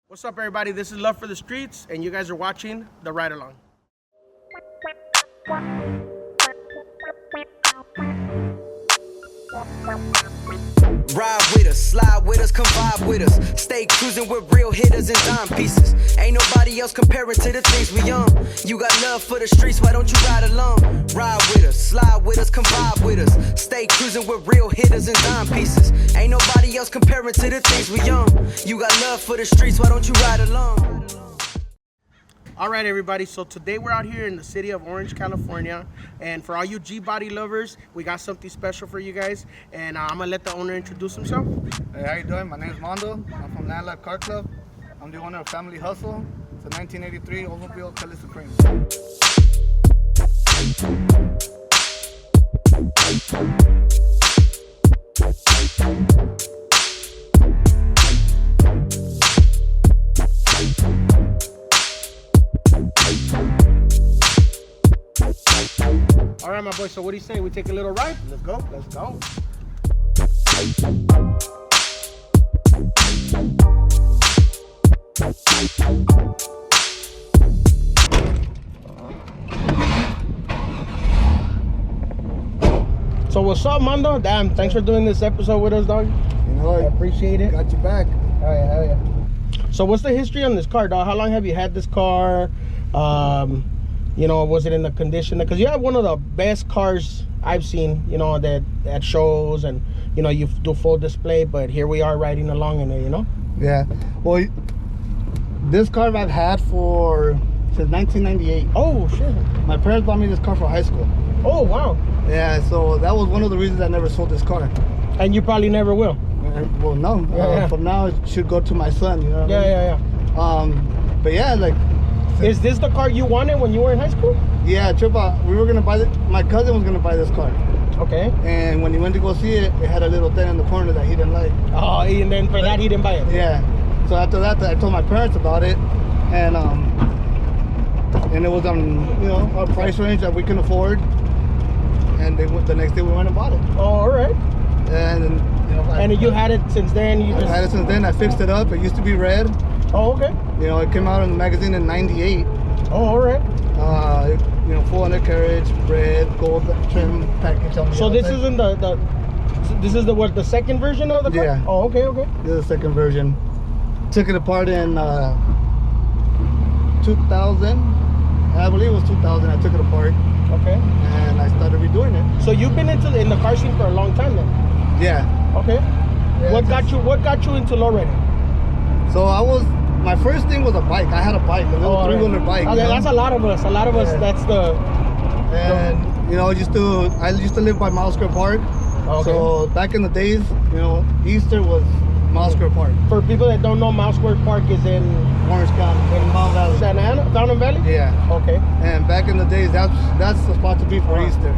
What's up, everybody? This is Love for the Streets, and you guys are watching The Ride Along. Ride with us, slide with us, come vibe with us. Stay cruising with real hitters and dime pieces. Ain't nobody else comparing to the things we on. You got love for the streets, why don't you ride along? Ride with us, slide with us, come vibe with us. Stay cruising with real hitters and dime pieces. Ain't nobody else comparing to the things we on. You got love for the streets, why don't you ride along? All right, everybody, so today we're out here in the city of Orange, California, and for all you G-Body lovers, we got something special for you guys, and I'm gonna let the owner introduce himself. Hey, how you doing? My name is Mando. I'm from Land Life Car Club. I'm the owner of Family Hustle. It's a 1983 Oldsmobile Cutlass Supreme. All right, my boy, so what do you say? We take a little ride? Let's go. Let's go. So what's up, Mando? Damn, thanks for doing this episode with us, dog. You know, I appreciate it. got you back. Hell yeah, hell yeah. So what's the history on this car, dog? How long have you had this car? You know, was it in the condition? Because you have one of the best cars I've seen, you know, that at shows, and, you know, you do full display, but here we are riding along in it, you know? Yeah. Well, this car I've had since 1998. Oh, shit. My parents bought me this car for high school. Oh, wow. Yeah, so that was one of the reasons I never sold this car. And you probably never will. Well, no. Yeah. From now, it should go to my son, you know what I mean? Yeah. But yeah, like... Is this the car you wanted when you were in high school? Yeah, we were gonna buy it. My cousin was gonna buy this car. Okay. And when he went to go see it, it had a little dent in the corner that he didn't like. Oh, and then for that he didn't buy it. Yeah. So after that, I told my parents about it, and it was on, you know, our price range that we can afford. And the next day we went and bought it. Oh, all right. And you know, And you had it since then? I had it since then. I fixed it up. It used to be red. Oh, okay. You know, it came out in the magazine in '98. Oh, all right. You know, full undercarriage, red, gold trim package on the So this outside. isn't this is the second version of the car? Yeah. Oh, okay, okay. This is the second version. Took it apart in 2000. I believe it was 2000. I took it apart Okay. and I started redoing it. So you've been in the car scene for a long time then? Yeah. Okay. Yeah, What got you into lowriding? So my first thing was a bike. I had a bike, a little three-wheeler bike. Okay, that's a lot of us. A lot of us. Yeah. That's the. And you know, I used to live by Miles Square Park. Okay. So back in the days, you know, Easter was Miles Square Park, For people that don't know, Mount Square Park is in Orange County, in Mount Valley. Santa Ana, Fountain Valley. Yeah. Okay. And back in the days, that's the spot to be for Easter.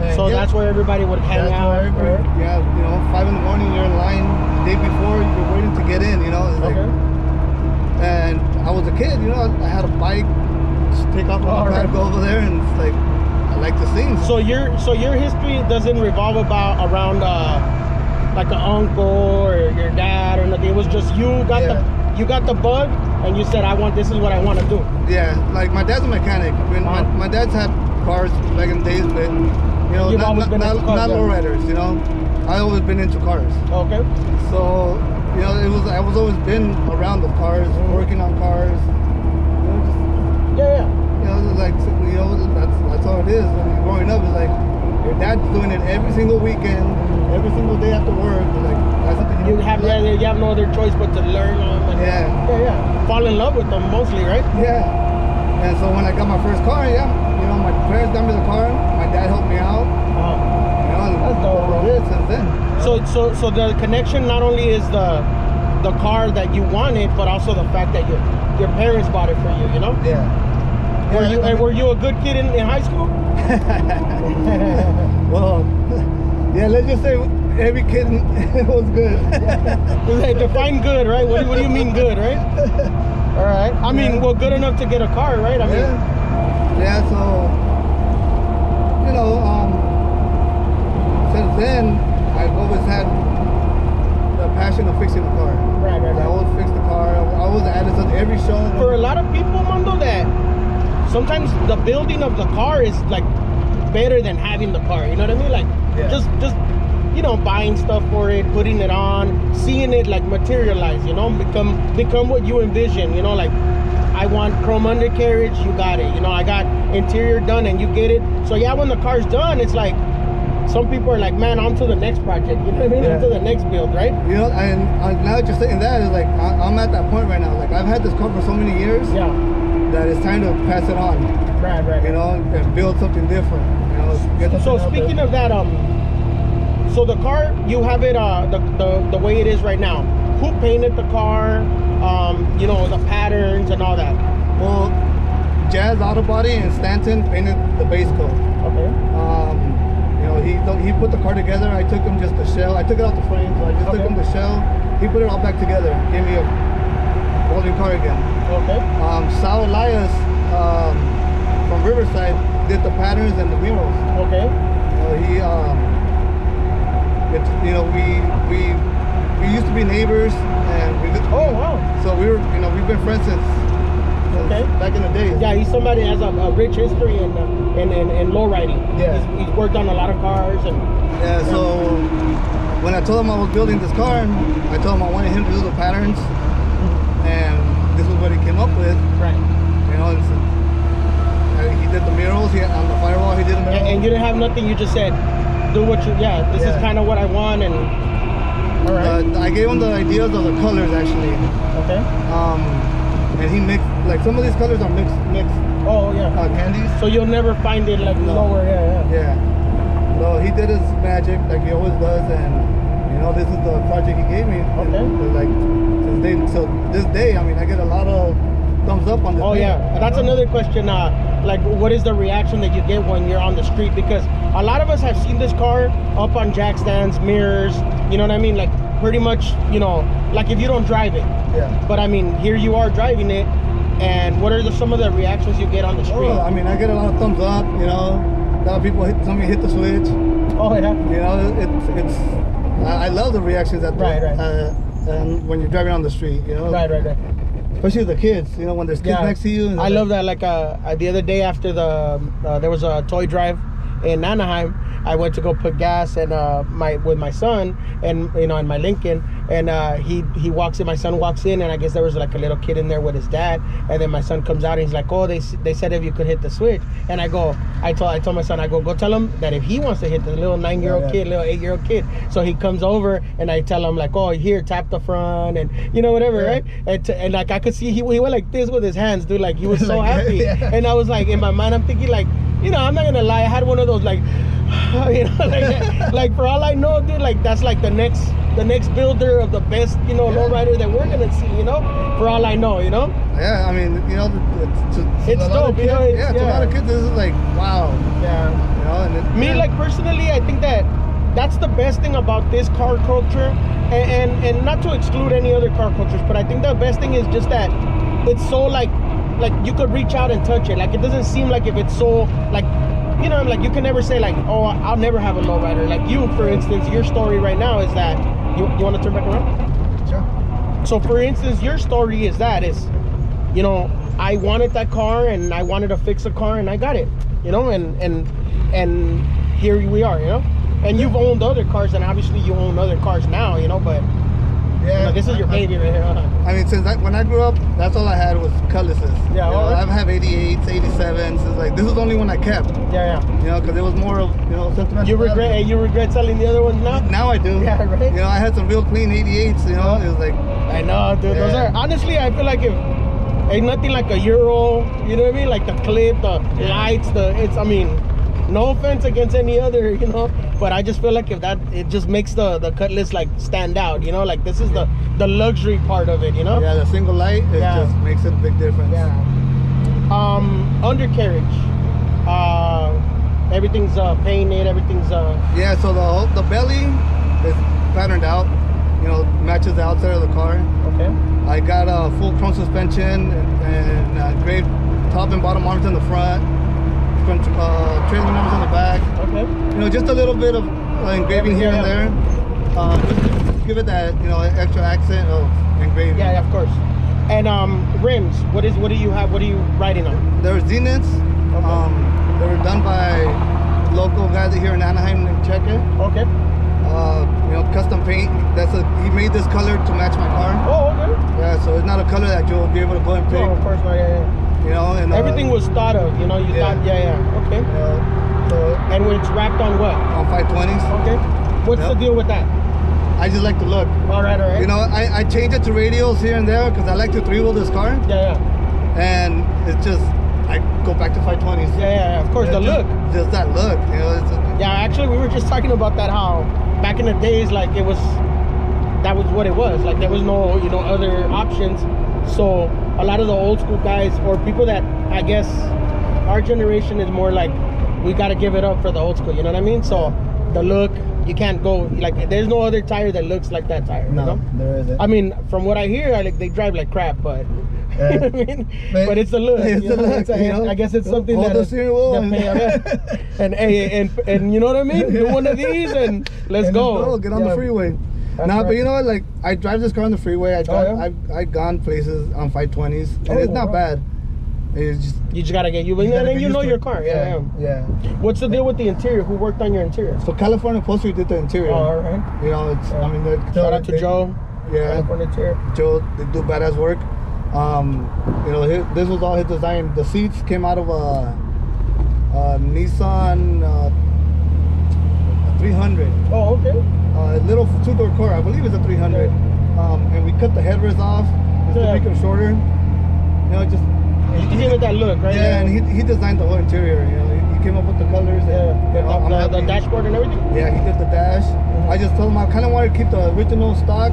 And So yeah, that's where everybody would hang that's out. where everybody, yeah, you know, 5 in the morning, you're in line. The day before, you're waiting to get in, you know. It's like, Okay. and I was a kid, you know, I had a bike, just take off my bike, go over there, and it's like, I like to sing. So your history doesn't revolve around like an uncle or your dad or nothing. It was just you got the bug and you said, this is what I want to do. Yeah, like my dad's a mechanic. I mean, my dad's had cars back in the days, but you know, You've always been into cars, not yeah. lowriders, you know. I always been into cars. Okay. So, you know, I was always been around the cars, working on cars. You know, just, Yeah. you know, it's like, you know, that's all it is. When you're growing up, it's like your dad's doing it every single weekend, every single day after work. It's like that's something You have no other choice but to learn them. And Yeah. Fall in love with them mostly, right? Yeah. And so when I got my first car, yeah, you know, my parents got me the car. My dad helped me out. You know, and That's dope, bro. that's it since then. So the connection not only is the car that you wanted, but also the fact that your parents bought it for you. You know? Yeah. Were you a good kid in high school? Well, yeah, let's just say every kid was good. Define good, right? What do you mean good, right? All right. I mean, well, good enough to get a car, right? I mean, yeah. So, you know, since then, I've always had the passion of fixing the car. Right. I always fix the car. I was every show. For a lot of people, Mando, that sometimes the building of the car is like better than having the car. You know what I mean? Like just you know, buying stuff for it, putting it on, seeing it like materialize. You know, become what you envision. You know, like I want chrome undercarriage, you got it. You know, I got interior done, and you get it. So yeah, when the car's done, it's like some people are like, man, on to the next project. You know what I mean? On to the next build, right? You know, and now that you're saying that, is like I'm at that point right now. Like I've had this car for so many years. Yeah. That it's time to pass it on. Right. You know, and build something different. You know, get So speaking of that, so the car, you have it the way it is right now. Who painted the car? You know, the patterns and all that. Well, Jazz Auto Body in Stanton painted the base coat. Okay. You know, he put the car together. I took him just the shell. I took it off the frame, so I just took him the shell. He put it all back together. Gave me a whole new car again. Okay. Sal Elias from Riverside did the patterns and the murals. Okay. You know, we used to be neighbors, and Oh wow. so we were, you know, we've been friends since back in the day. Yeah, he's somebody that has a rich history in low riding. Yeah. He's worked on a lot of cars and. Yeah. So when I told him I was building this car, I told him I wanted him to do the patterns, and this is what he came up with. Right. You know, he did the murals. On the firewall, he did the murals. And you didn't have nothing. You just said, do what you. Yeah. This is kind of what I want and. All right. I gave him the ideas of the colors actually. Okay. And he mixed, like some of these colors are mixed. Oh yeah. Candies. So you'll never find it like lower. Yeah. So he did his magic like he always does, and you know, this is the project he gave me. Okay. And, like so this day, I mean, I get a lot of thumbs up on this. Oh yeah, that's another question. Like, what is the reaction that you get when you're on the street? Because a lot of us have seen this car up on jack stands, mirrors. You know what I mean? Like pretty much, you know, like if you don't drive it. Yeah. But I mean, here you are driving it, and what are some of the reactions you get on the street? Oh, I mean, I get a lot of thumbs up. You know, a lot of people tell me hit the switch. Oh yeah. You know, it's. I love the reactions that right. And when you're driving on the street, you know. Right. Especially the kids, you know, when there's kids next to you. I love that. Like the other day after there was a toy drive in Anaheim, I went to go put gas and with my son, and you know, in my Lincoln, and he walks in. My son walks in, and I guess there was like a little kid in there with his dad, and then my son comes out and he's like, oh, they said if you could hit the switch, and I told my son, I go tell him that if he wants to hit the little 9-year-old kid, little 8-year-old kid. So he comes over and I tell him like, oh, here, tap the front and you know, whatever, right? And like I could see he went like this with his hands, dude, like he was so happy. And I was like, in my mind, I'm thinking like, you know, I'm not gonna lie, I had one of those like, you know, like for all I know, dude, like that's like the next builder of the best, you know, lowrider that we're gonna see, you know, for all I know, you know. Yeah, I mean, you know, it's dope, you know. To a lot of kids, this is like, wow. Yeah. You know, and me, like personally, I think that's the best thing about this car culture, and not to exclude any other car cultures, but I think the best thing is just that it's so like you could reach out and touch it. Like it doesn't seem like if it's so like, you know, like you can never say like, oh, I'll never have a lowrider. Like you, for instance, your story right now is that you want to turn back around? Sure. So for instance, your story is you know, I wanted that car and I wanted to fix a car and I got it, you know, and here we are, you know. And you've owned other cars, and obviously you own other cars now, you know, but yeah, you know, this is your baby right here. I mean, when I grew up, that's all I had was Cutlasses. Yeah, you know, I've had 88s, 87s. It's like, this is the only one I kept. Yeah. You know, because it was more of, you know, sentimental. You regret selling the other ones now? Now I do. Yeah, right. You know, I had some real clean 88s, you know. It was like, I know, dude. Those are, honestly, I feel like if ain't nothing like a Euro, you know what I mean? Like the clip, the lights, I mean, no offense against any other, you know, but I just feel like it just makes the Cutlass like stand out, you know, like this is the luxury part of it, you know. Yeah, the single light, it just makes it a big difference. Yeah. Undercarriage, everything's painted, everything's yeah, so the belly is patterned out, you know, matches the outside of the car. Okay. I got a full chrome suspension and engraved top and bottom arms in the front, trailing numbers on the back. Okay. You know, just a little bit of engraving here and there. Just give it that, you know, extra accent of engraving. Yeah, of course. And rims. What do you have? What are you riding on? They're Zeniths. Okay. They were done by local guys here in Anaheim named Checa. Okay. You know, custom paint. He made this color to match my car. Oh, okay. Yeah, so it's not a color that you'll be able to go and pick. No, of course not. Yeah. You know, and Everything was thought of. You know, you thought. Yeah. Okay. So And it's wrapped on what? on 520s. Okay. What's the deal with that? I just like the look. All right. You know, I change it to radials here and there because I like to three-wheel this car. Yeah. And it's just, I go back to 520s. Yeah. Of course, the look. Just that look. You know, Yeah, actually, we were just talking about that, how back in the days, like, that was what it was. Like, there was no, you know, other options. So a lot of the old school guys, or people that, I guess, our generation is more like, we got to give it up for the old school, you know what I mean? So the look, you can't go, like, there's no other tire that looks like that tire. No, you know? there isn't. I mean, from what I hear, they drive like crap, but you know what I mean? But it's the look. It's the look, you know? I guess it's something Hold that the steering wheel and you know what I mean? Do one of these and let's go. Get on the freeway. But you know what? Like, I drive this car on the freeway. I've gone places on 520s, and it's not bad. It's just, you just gotta get you, and then you know your car. Yeah. What's the deal with the interior? Who worked on your interior? So California Upholstery did the interior. Oh, all right. You know, it's. I mean, shout out to Joe. Yeah. California interior. Joe, they do badass work. You know, this was all his design. The seats came out of a Nissan 300. Oh, okay. A little two-door car, I believe it's a 300. And we cut the headrest off just to make them shorter. You know, just. You give it that look, right? Yeah, and he designed the whole interior. You know, he came up with the colors. The dashboard and everything. Yeah, he did the dash. I just told him I kind of wanted to keep the original stock,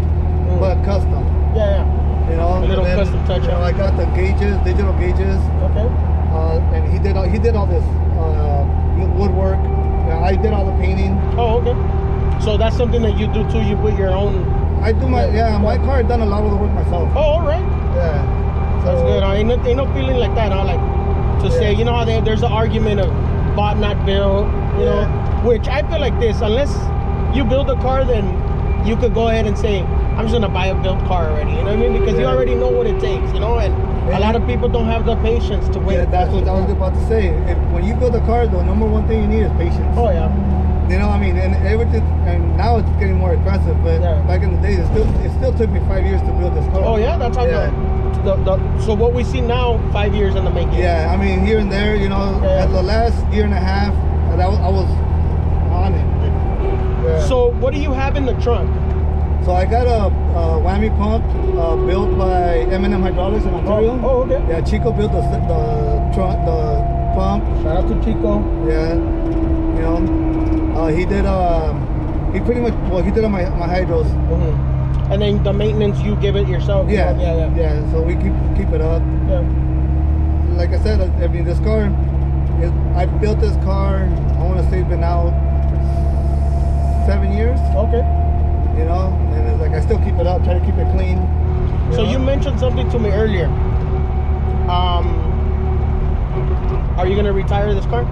but custom. Yeah. You know, a little custom touch. You know, I got the gauges, digital gauges. Okay. And he did all this woodwork. I did all the painting. Oh, okay. So that's something that you do too. You put your own. I do my car. I done a lot of the work myself. Oh, all right. Yeah. That's good. Ain't no feeling like that, huh? Like to say, you know how there's an argument of bought not built, you know, which I feel like this, unless you build a car, then you could go ahead and say, I'm just gonna buy a built car already, you know what I mean? Because you already know what it takes, you know, and a lot of people don't have the patience to wait. Yeah, that's what I was about to say. When you build a car, the number one thing you need is patience. Oh yeah. You know, I mean, and everything, and now it's getting more expensive, but back in the days, it still took me 5 years to build this car. Oh yeah, that's how so what we see now, 5 years in the making. Yeah, I mean, here and there, you know, at the last year and a half, I was on it. Yeah. So what do you have in the trunk? So I got a whammy pump built by M&M Hydraulics in Ontario. Oh, okay. Yeah, Chico built the trunk, the pump. Shout out to Chico. Yeah, you know, he did he pretty much, well, he did on my hydros. And then the maintenance, you give it yourself. Yeah. So we keep it up. Yeah. Like I said, I mean, this car, I built this car. I want to say it's been out 7 years. Okay. You know, and it's like I still keep it up, try to keep it clean. So you mentioned something to me earlier. Are you gonna retire this car?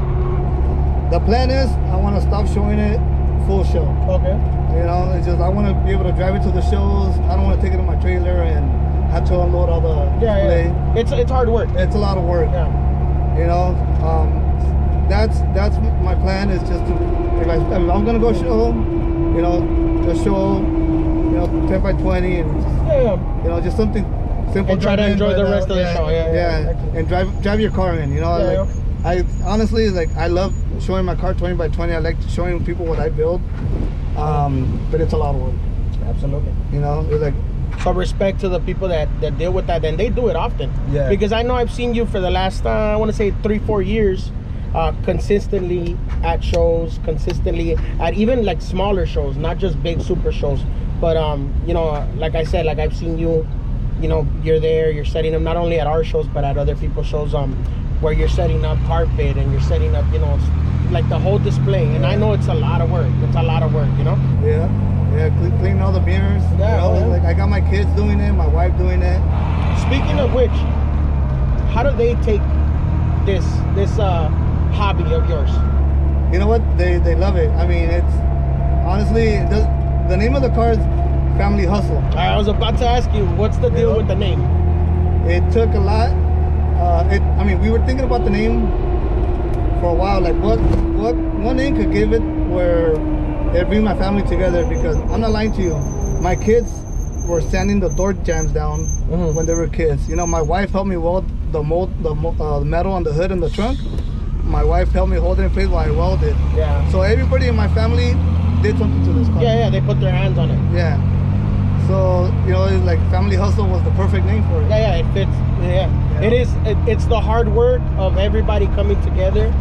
The plan is I want to stop showing it full show. Okay. You know, it's just I want to be able to drive it to the shows. I don't want to take it in my trailer and have to unload all the display. Yeah. It's hard work. It's a lot of work. Yeah. You know, that's my plan, is just to, if I'm gonna go show, you know, just show, you know, 10 by 20 and you know, just something simple. And try to enjoy the rest of the show. Yeah. And drive your car in. You know, like I honestly, like, I love showing my car 20 by 20. I like showing people what I build. But it's a lot of work. Absolutely. You know, it's like. So respect to the people that deal with that, and they do it often. Yeah. Because I know I've seen you for the last, I want to say 3-4 years, consistently at shows, consistently at even like smaller shows, not just big super shows. But you know, like I said, like I've seen you, you know, you're there, you're setting them not only at our shows but at other people's shows, where you're setting up carpet and you're setting up, you know, like the whole display. And I know it's a lot of work. It's a lot of work, you know. Yeah, cleaning all the mirrors. Yeah, you know, like I got my kids doing it, my wife doing it. Speaking of which, how do they take this hobby of yours? You know what? They love it. I mean, it's honestly, the name of the car is Family Hustle. I was about to ask you, what's the deal with the name? took a lot. I mean, we were thinking about the name for a while. Like, what one name could give it where it'd bring my family together? Because I'm not lying to you, my kids were sanding the door jambs down when they were kids. You know, my wife helped me weld the metal on the hood and the trunk. My wife helped me hold it in place while I welded. Yeah. So everybody in my family did something to this car. Yeah, they put their hands on it. Yeah. So, you know, it's like Family Hustle was the perfect name for it. Yeah, it fits. Yeah. It is. It's the hard work of everybody coming together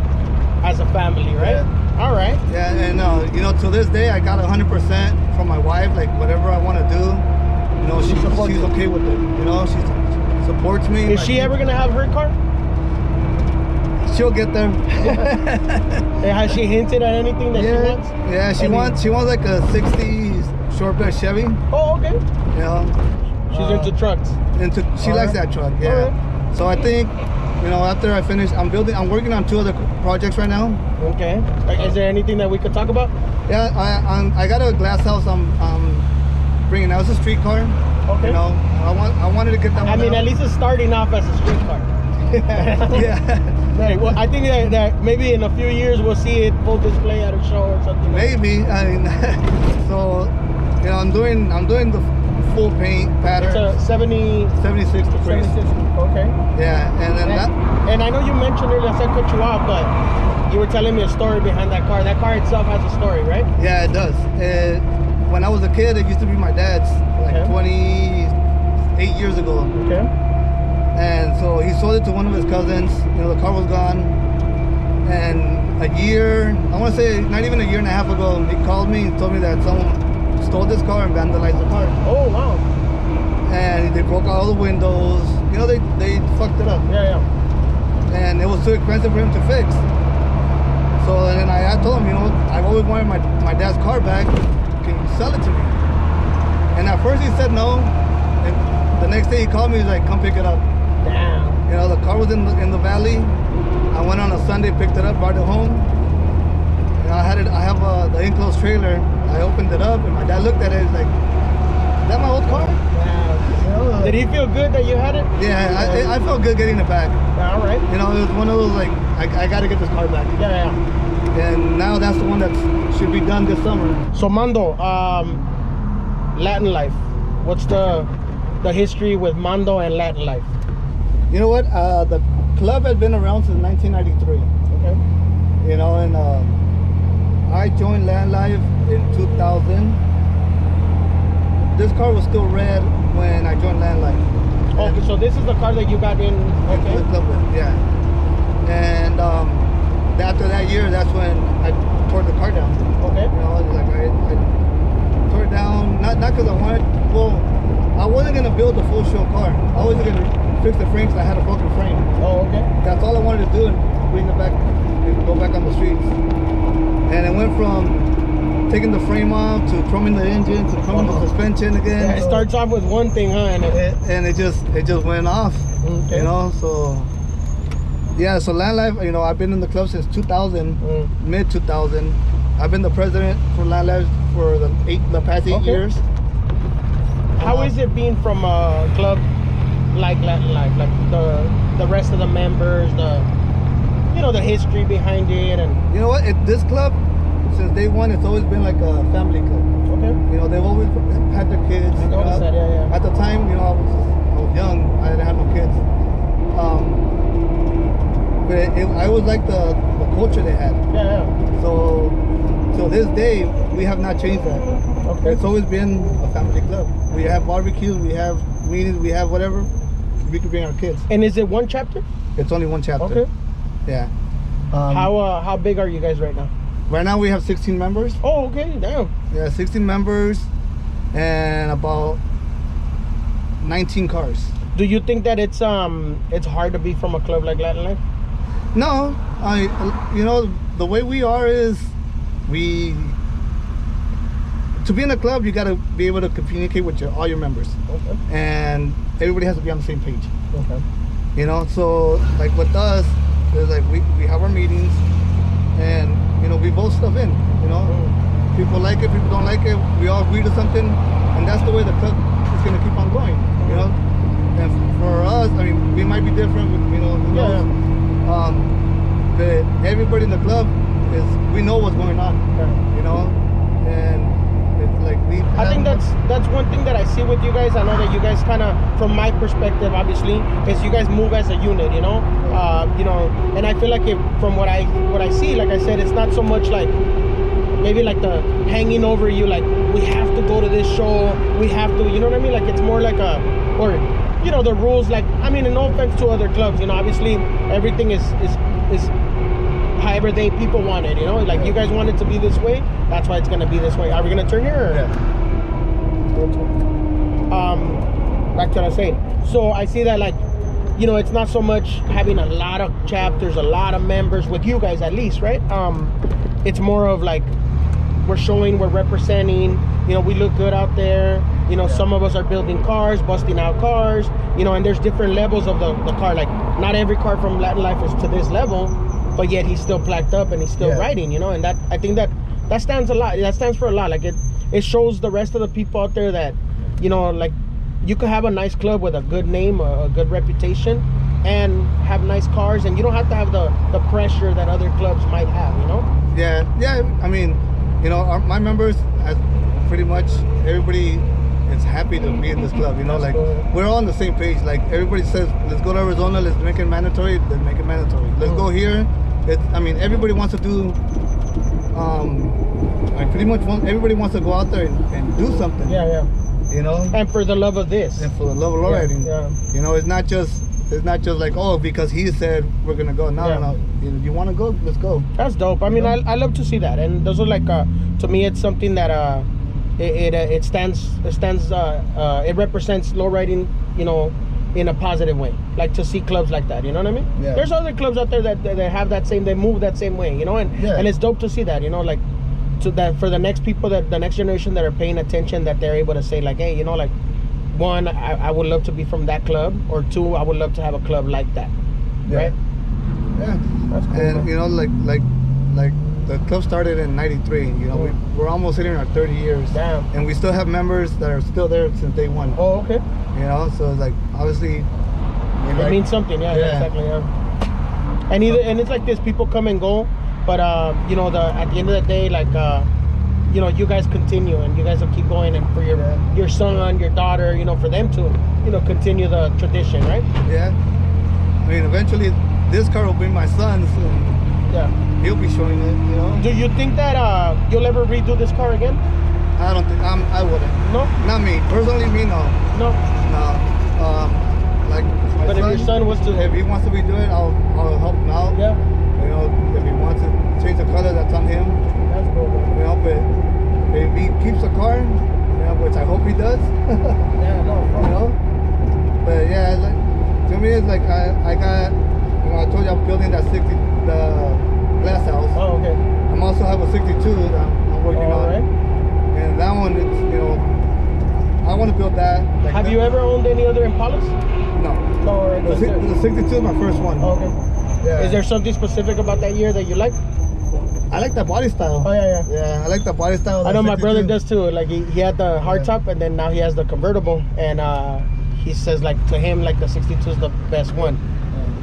as a family, right? Yeah. All right. Yeah, and you know, to this day, I got 100% from my wife. Like, whatever I want to do, you know, she's okay with it. You know, she supports me. Is she ever gonna have her car? She'll get there. Has she hinted at anything that she wants? Yeah, she wants like a 60s short bed Chevy. Oh, okay. You know, she's into trucks. She likes that truck. Yeah. Right. So I think, you know, after I finish, I'm working on 2 other projects right now. Okay. Is there anything that we could talk about? Yeah, I got a glass house. I'm bringing out. It's a street car. Okay. You know, I wanted to get that one. I mean, at least it's starting off as a street car. Yeah. Right. Well, I think that maybe in a few years we'll see it full display at a show or something. Maybe. I mean, so, you know, I'm doing the full paint pattern. It's a 76 to 76. Okay. Yeah, and then and I know you mentioned earlier, I said cut you off, but you were telling me a story behind that car. That car itself has a story, right? Yeah, it does. When I was a kid, it used to be my dad's, like 28 years ago. Okay. And so he sold it to one of his cousins. You know, the car was gone. And a year, I want to say not even a year and a half ago, he called me and told me that someone stole this car and vandalized the car. Oh, wow. And they broke out all the windows. You know, they fucked it up. Yeah. And it was too expensive for him to fix. So then I told him, you know, I've always wanted my dad's car back. Can you sell it to me? And at first he said no. And the next day he called me, he's like, come pick it up. Damn. You know, the car was in the valley. I went on a Sunday, picked it up, brought it home. And I have the enclosed trailer. I opened it up and my dad looked at it. He's like, is that my old car? Wow. Did he feel good that you had it? Yeah, I felt good getting it back. All right. You know, it was one of those like, I got to get this car back. Yeah. And now that's the one that should be done this summer. So Mando, Latin life. What's the history with Mando and Latin life? You know what? The club has been around since 1993. Okay. You know, and I joined Latin Life in 2000. This car was still red when I joined Latin Life. Okay, so this is the car that you got in. Okay. The club with, yeah. And after that year, that's when I tore the car down. Okay. You know, like I tore it down, not because I wanted. Well, I wasn't gonna build a full show car. I was gonna fix the frames. I had a broken frame. Oh, okay. That's all I wanted to do and bring it back, and go back on the streets. And it went from taking the frame off to chroming the engine to chroming the suspension again. Yeah, it starts off with one thing, huh? And it just went off. Okay. You know, so yeah. So Land Life, you know, I've been in the club since 2000, mid 2000. I've been the president for Land Life for the past 8 years. How is it being from a club like Latin Life, like the rest of the members, the history behind it? And you know what, this club, since day one, it's always been like a family club. Okay. You know, they've always had their kids. I noticed that, yeah. At the time, you know, I was young. I didn't have no kids. But I always liked the culture they had. Yeah. So till this day, we have not changed that. Okay. It's always been a family club. We have barbecues, we have meetings, we have whatever. We can bring our kids. And is it one chapter? It's only one chapter. Okay. Yeah. How big are you guys right now? Right now we have 16 members. Oh, okay, damn. Yeah, 16 members and about 19 cars. Do you think that it's hard to be from a club like Latin Life? No, you know, the way we are is to be in a club, you got to be able to communicate with all your members. Okay. And everybody has to be on the same page. Okay. You know, so like with us, there's like we have our meetings, and you know, we vote stuff in. You know, people like it, people don't like it. We all agree to something, and that's the way the club is gonna keep on going. You know, and for us, I mean, we might be different, you know, who knows? But everybody in the club we know what's going on, you know, and it's like I think that's one thing that I see with you guys. I know that you guys kind of, from my perspective, obviously, is you guys move as a unit, you know, and I feel like from what I see, like I said, it's not so much like maybe like the hanging over you, like we have to go to this show, we have to, you know what I mean? Like it's more like you know, the rules, like, I mean, and no offense to other clubs, you know, obviously everything is however people want it, you know, like you guys want it to be this way, that's why it's gonna be this way. Are we gonna turn here? Or? Yeah. That's what I'm saying. So I see that, like, you know, it's not so much having a lot of chapters, a lot of members with you guys, at least, right? It's more of like we're showing, we're representing, you know, we look good out there, you know. Some of us are building cars, busting out cars, you know, and there's different levels of the car. Like not every car from Latin Life is to this level, but yet he's still plaqued up and he's still riding, you know. And that, I think that stands a lot. That stands for a lot. Like it shows the rest of the people out there that, you know, like you could have a nice club with a good name, a good reputation, and have nice cars, and you don't have to have the pressure that other clubs might have, you know. Yeah. I mean, you know, my members, pretty much everybody is happy to be in this club, you know. Like we're all on the same page. Like everybody says, let's go to Arizona, let's make it mandatory, let's make it mandatory. Let's go here. I mean, everybody wants to do everybody wants to go out there and do something. You know, and for the love of this, and for the love of riding. You know, it's not just like, oh, because he said we're gonna go. No. You want to go? Let's go. That's dope. I mean, I love to see that, and those are like to me, it's something that it stands. It represents low riding, you know, in a positive way. Like to see clubs like that, you know what I mean? Yeah. There's other clubs out there that have that same, they move that same way, you know, and it's dope to see that, you know, like so that for the next people, that the next generation that are paying attention, that they're able to say like, hey, you know, like, one, I would love to be from that club, or two, I would love to have a club like that, right? Yeah. That's cool. And you know, like the club started in '93. You know, we're almost hitting our 30 years. Damn. And we still have members that are still there since day one. Oh, okay. You know, so it's like obviously it means something. Yeah, exactly. Yeah. And it's like this, people come and go, but you know, at the end of the day, like you know, you guys continue, and you guys will keep going, and for your son, your daughter, you know, for them to, you know, continue the tradition, right? Yeah. I mean, eventually this car will be my son's, and he'll be showing it, you know. Do you think that you'll ever redo this car again? I don't think I wouldn't. No? Not me. Personally, me, no. No? No. Like my but son, if your son was to... If he wants to redo it, I'll help him out. Yeah. You know, if he wants to change the color, that's on him. That's cool. You know, but if he keeps the car, you know, which I hope he does. Yeah, no. You know? But yeah, like, to me, it's like I got, you know, I told you I'm building that the glass house. Oh, okay. I'm also have a 62 that I'm working on. Right. And that one, it's, you know, I want to build that. Like have you ever owned any other Impalas? No. No, right. The 62 is my first one. Oh, okay. Yeah. Is there something specific about that year that you like? I like that body style. Oh, yeah. Yeah, I like the body style. I know my brother does too. Like he had the hardtop, and then now he has the convertible, and he says like to him like the 62 is the best one.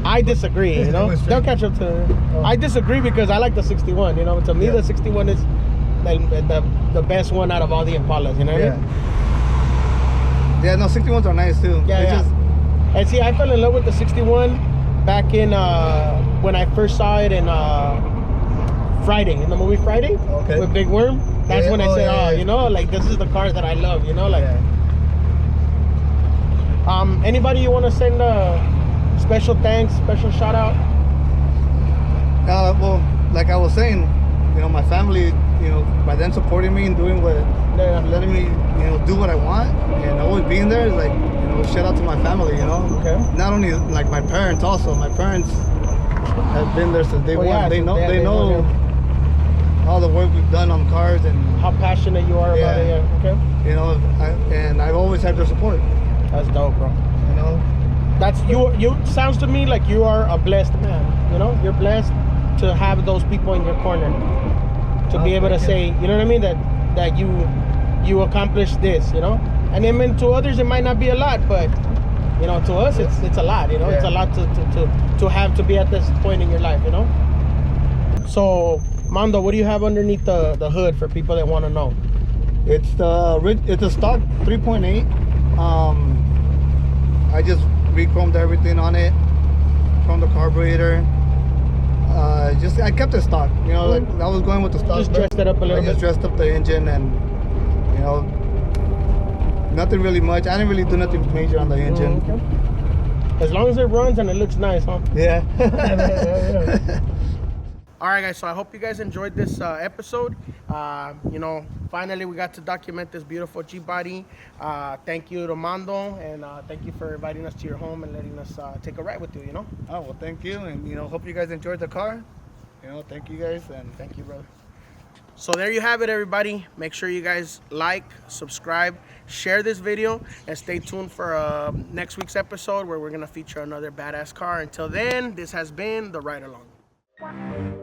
I disagree, you know. They'll catch up to. I disagree because I like the 61. You know, to me the 61 is the best one out of all the Impalas. You know what I mean? Yeah, no, 61s are nice too. And see, I fell in love with the 61 back in when I first saw it in Friday, in the movie Friday, with Big Worm. That's when I said, you know, like this is the car that I love. You know, like. Anybody you want to send special thanks, special shout out? Well, like I was saying, you know, my family, you know, by them supporting me and doing what, letting me, you know, do what I want, and always being there, like, you know, shout out to my family, you know. Okay. Not only like my parents, also my parents have been there since day one. They know all the work we've done on cars and how passionate you are about it. Yeah. Okay. You know, and I've always had their support. That's dope, bro. You know. That's you sounds to me like you are a blessed man. You know, you're blessed to have those people in your corner, to be able to say, you know what I mean, that you accomplished this, you know. And then to others it might not be a lot, but you know, to us it's a lot, you know. It's a lot to have to be at this point in your life, you know. So Mando, what do you have underneath the hood for people that want to know? It's a stock 3.8. I just re-chromed everything on it, chromed the carburetor. I kept it stock, you know, like I was going with the stock. Just dressed it up a little bit. I just dressed up the engine and, you know, nothing really much. I didn't really do nothing major on the engine. As long as it runs and it looks nice, huh? Yeah. All right, guys, so I hope you guys enjoyed this episode. You know, finally we got to document this beautiful Jeep body. Thank you to Mando, and thank you for inviting us to your home and letting us take a ride with you, you know? Oh, well, thank you, and, you know, hope you guys enjoyed the car. You know, thank you guys, and thank you, brother. So there you have it, everybody. Make sure you guys like, subscribe, share this video, and stay tuned for next week's episode where we're going to feature another badass car. Until then, this has been The Ride Along. Wow.